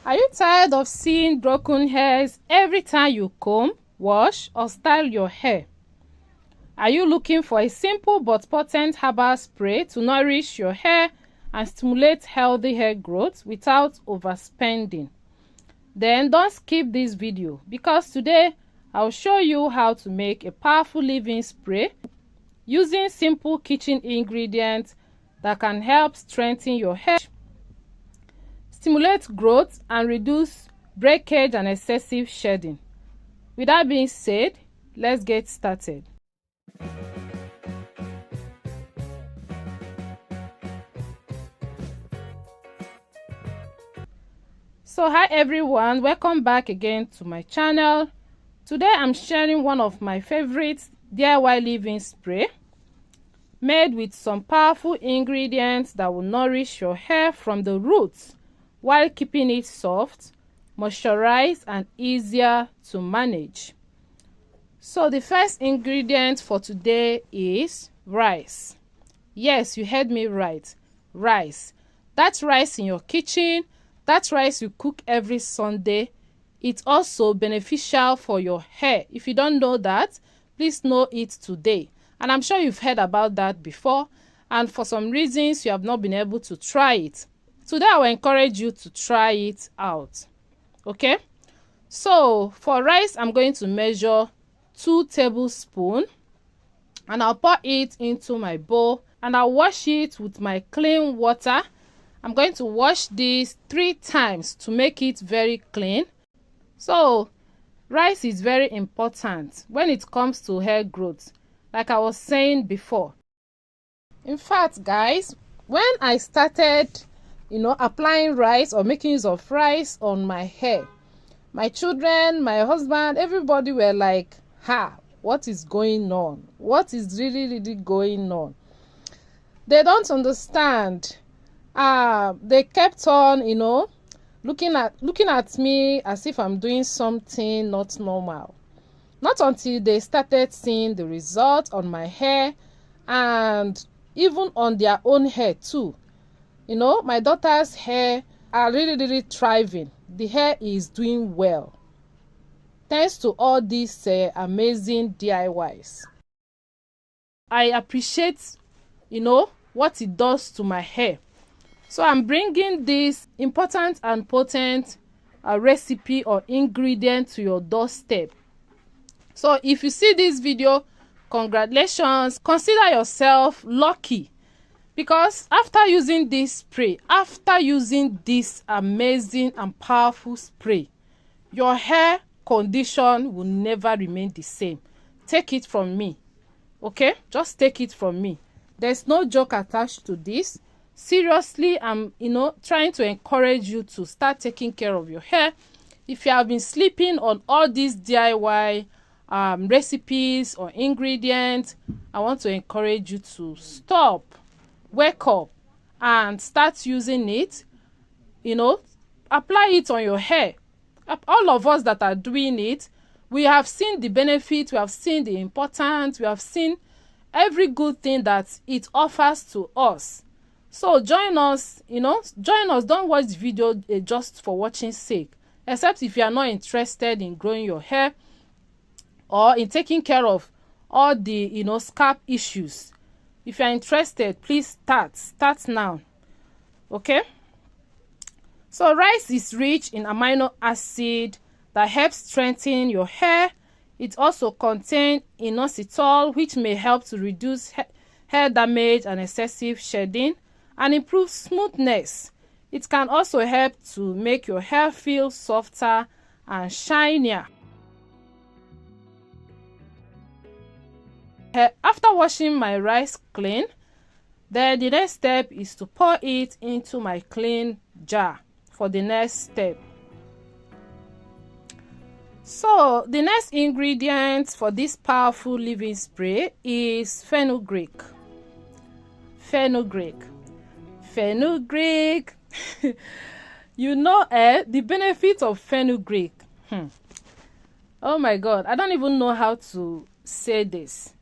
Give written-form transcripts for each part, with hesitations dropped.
Are you tired of seeing broken hairs every time you comb, wash, or style your hair? Are you looking for a simple but potent herbal spray to nourish your hair and stimulate healthy hair growth without overspending? Then don't skip this video, because today I'll show you how to make a powerful leave-in spray using simple kitchen ingredients that can help strengthen your hair, stimulate growth, and reduce breakage and excessive shedding. With that being said, let's get started. So hi everyone, welcome back again to my channel. Today I'm sharing one of my favorite DIY leave-in spray made with some powerful ingredients that will nourish your hair from the roots while keeping it soft, moisturized, and easier to manage. So the first ingredient for today is rice. Yes, you heard me right, rice. That's rice in your kitchen. That rice you cook every Sunday. It's also beneficial for your hair. If you don't know that, please know it today. And I'm sure you've heard about that before, and for some reasons you have not been able to try it. Today I will encourage you to try it out. Okay? So for rice, I'm going to measure 2 tablespoons and I'll pour it into my bowl and I'll wash it with my clean water. I'm going to wash this 3 times to make it very clean. So rice is very important when it comes to hair growth, like I was saying before. In fact, guys, when I started applying rice or making use of rice on my hair, my children, my husband, everybody were like, what is going on? What is really going on? They don't understand. They kept on looking at me as if I'm doing something not normal. Not until they started seeing the result on my hair and even on their own hair too. My daughter's hair are really thriving. The hair is doing well thanks to all these amazing DIYs. I appreciate what it does to my hair. So I'm bringing this important and potent recipe or ingredient to your doorstep. So if you see this video, congratulations, consider yourself lucky, because after using this spray, after using this amazing and powerful spray, your hair condition will never remain the same. Take it from me, okay? Just take it from me. There's no joke attached to this. Seriously, I'm trying to encourage you to start taking care of your hair. If you have been sleeping on all these DIY recipes or ingredients, I want to encourage you to stop, wake up, and start using it. Apply it on your hair. All of us that are doing it, we have seen the benefit, we have seen the importance, we have seen every good thing that it offers to us. So join us, join us. Don't watch the video just for watching sake, except if you are not interested in growing your hair or in taking care of all the scalp issues. If you are interested, please start now. Okay? So rice is rich in amino acid that helps strengthen your hair. It also contains inositol, which may help to reduce hair damage and excessive shedding and improve smoothness. It can also help to make your hair feel softer and shinier. After washing my rice clean, then the next step is to pour it into my clean jar for the next step. So the next ingredient for this powerful leave-in spray is fenugreek. Fenugreek. The benefit of fenugreek. Oh my god, I don't even know how to say this.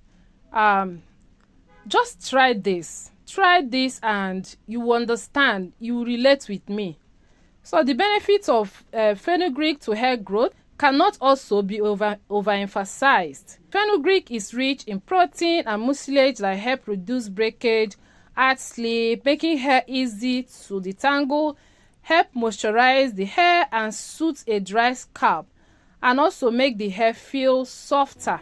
Just try this and you will understand, you will relate with me. So the benefits of fenugreek to hair growth cannot also be overemphasized. Fenugreek is rich in protein and mucilage that help reduce breakage, add sleep, making hair easy to detangle, help moisturize the hair and suit a dry scalp, and also make the hair feel softer.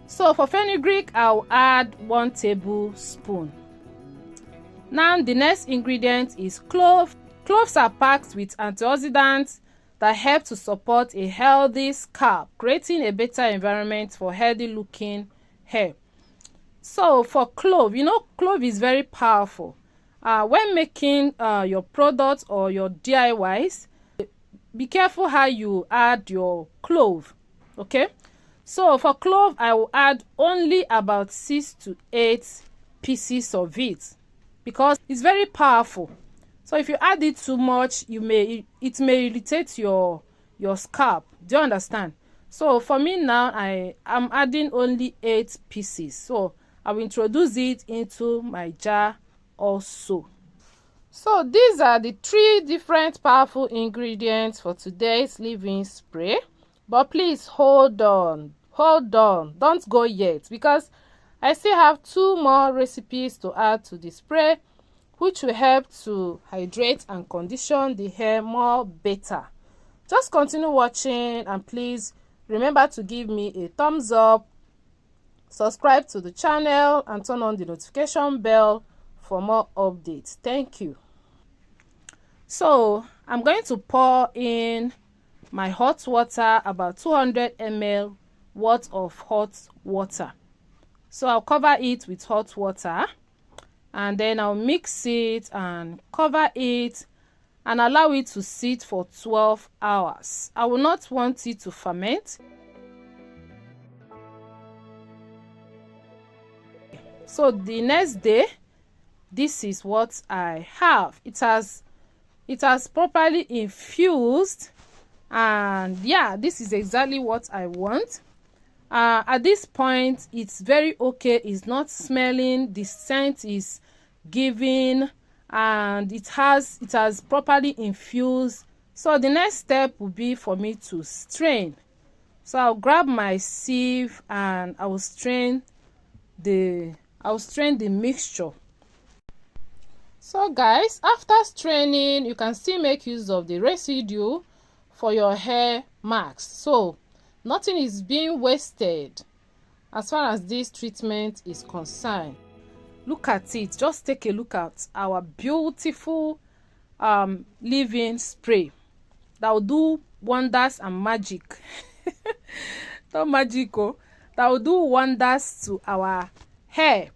So for fenugreek, I'll add 1 tablespoon. Now the next ingredient is clove. Cloves are packed with antioxidants that help to support a healthy scalp, creating a better environment for healthy looking hair. So for clove, clove is very powerful. When making your products or your DIYs, be careful how you add your clove. Okay, so for clove, I will add only about 6 to 8 pieces of it because it's very powerful. So if you add it too much, it may irritate your scalp. Do you understand? So for me now, I'm adding only 8 pieces. So I will introduce it into my jar also. So these are the 3 different powerful ingredients for today's leave-in spray. But please hold on, don't go yet, because I still have 2 more recipes to add to the spray, which will help to hydrate and condition the hair more better. Just continue watching, and please remember to give me a thumbs up, subscribe to the channel, and turn on the notification bell for more updates. Thank you. So I'm going to pour in my hot water, about 200 ml worth of hot water. So I'll cover it with hot water, and then I'll mix it and cover it and allow it to sit for 12 hours. I will not want it to ferment. So the next day, this is what I have. It has properly infused, and yeah, this is exactly what I want. At this point, it's very okay. It's not smelling, the scent is giving, and it has properly infused. So the next step will be for me to strain. So I'll grab my sieve and I will strain the mixture. So guys, after straining, you can still make use of the residue for your hair masks. So nothing is being wasted as far as this treatment is concerned. Look at it. Just take a look at our beautiful leave-in spray that will do wonders and magic. Not magical. That will do wonders to our hair.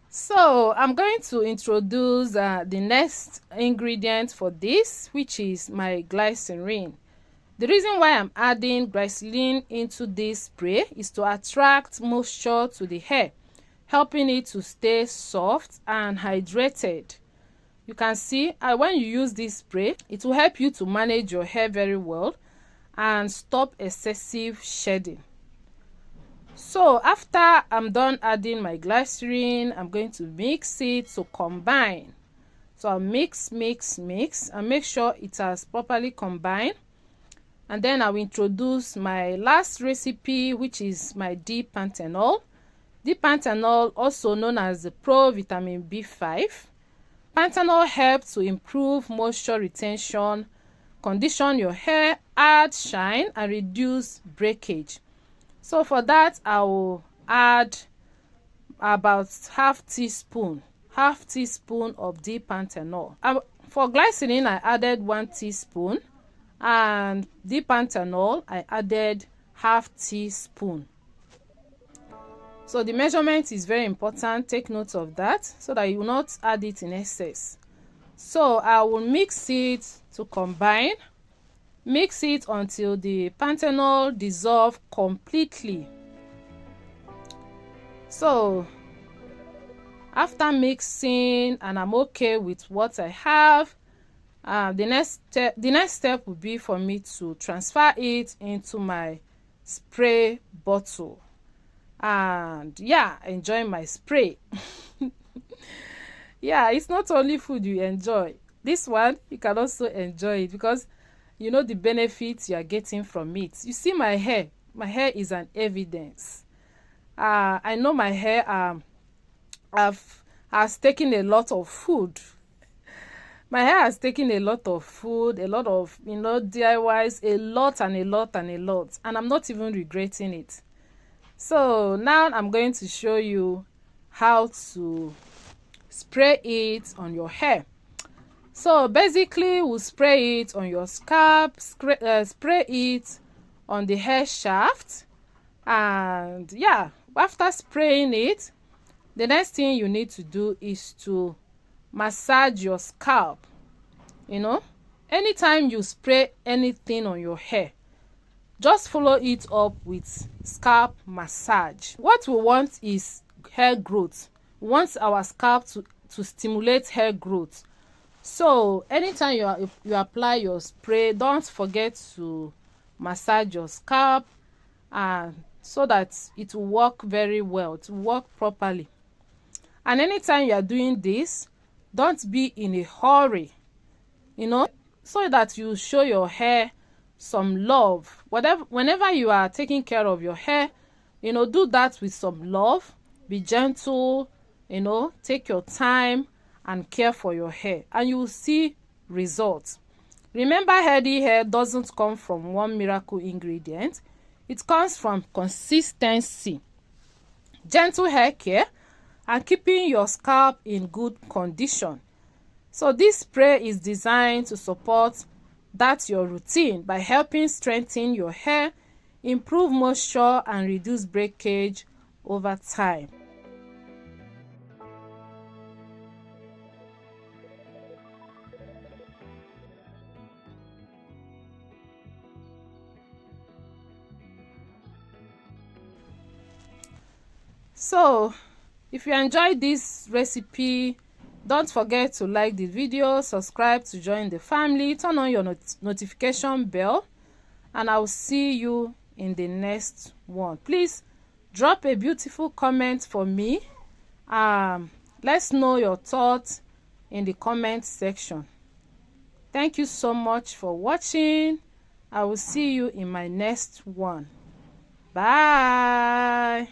So I'm going to introduce the next ingredient for this, which is my glycerin. The reason why I'm adding glycerin into this spray is to attract moisture to the hair, helping it to stay soft and hydrated. You can see when you use this spray, it will help you to manage your hair very well and stop excessive shedding. So after I'm done adding my glycerin, I'm going to mix it to combine. So I'll mix and make sure it has properly combined. And then I will introduce my last recipe, which is my D-panthenol. D-panthenol, also known as the Pro Vitamin B5. Panthenol helps to improve moisture retention, condition your hair, add shine, and reduce breakage. So for that, I will add about half teaspoon of D-panthenol. For glycerin, I added 1 teaspoon. And D-panthenol, I added half teaspoon. So the measurement is very important. Take note of that so that you will not add it in excess. So I will mix it to combine. Mix it until the panthenol dissolves completely. So after mixing and I'm okay with what I have, the next step would be for me to transfer it into my spray bottle, and yeah, enjoy my spray. Yeah, it's not only food you enjoy, This one, you can also enjoy it because you know the benefits you are getting from it. You see my hair is an evidence. I know my hair has taken a lot of food. My hair has taken a lot of food, a lot of, DIYs, a lot and a lot and a lot, and I'm not even regretting it. So now I'm going to show you how to spray it on your hair. So basically, we'll spray it on your scalp, spray it on the hair shaft, and yeah, after spraying it, the next thing you need to do is to massage your scalp. Anytime you spray anything on your hair, just follow it up with scalp massage. What we want is hair growth. We want our scalp to stimulate hair growth. So anytime you apply your spray, don't forget to massage your scalp, so that it will work very well, to work properly. And anytime you are doing this, don't be in a hurry, so that you show your hair some love. Whenever you are taking care of your hair, do that with some love. Be gentle, take your time and care for your hair, and you will see results. Remember, healthy hair doesn't come from one miracle ingredient. It comes from consistency, gentle hair care, and keeping your scalp in good condition. So this spray is designed to support your routine by helping strengthen your hair, improve moisture, and reduce breakage over time. So if you enjoyed this recipe, don't forget to like the video, subscribe to join the family, turn on your notification bell, and I will see you in the next one. Please drop a beautiful comment for me. Let's know your thoughts in the comment section. Thank you so much for watching. I will see you in my next one. Bye.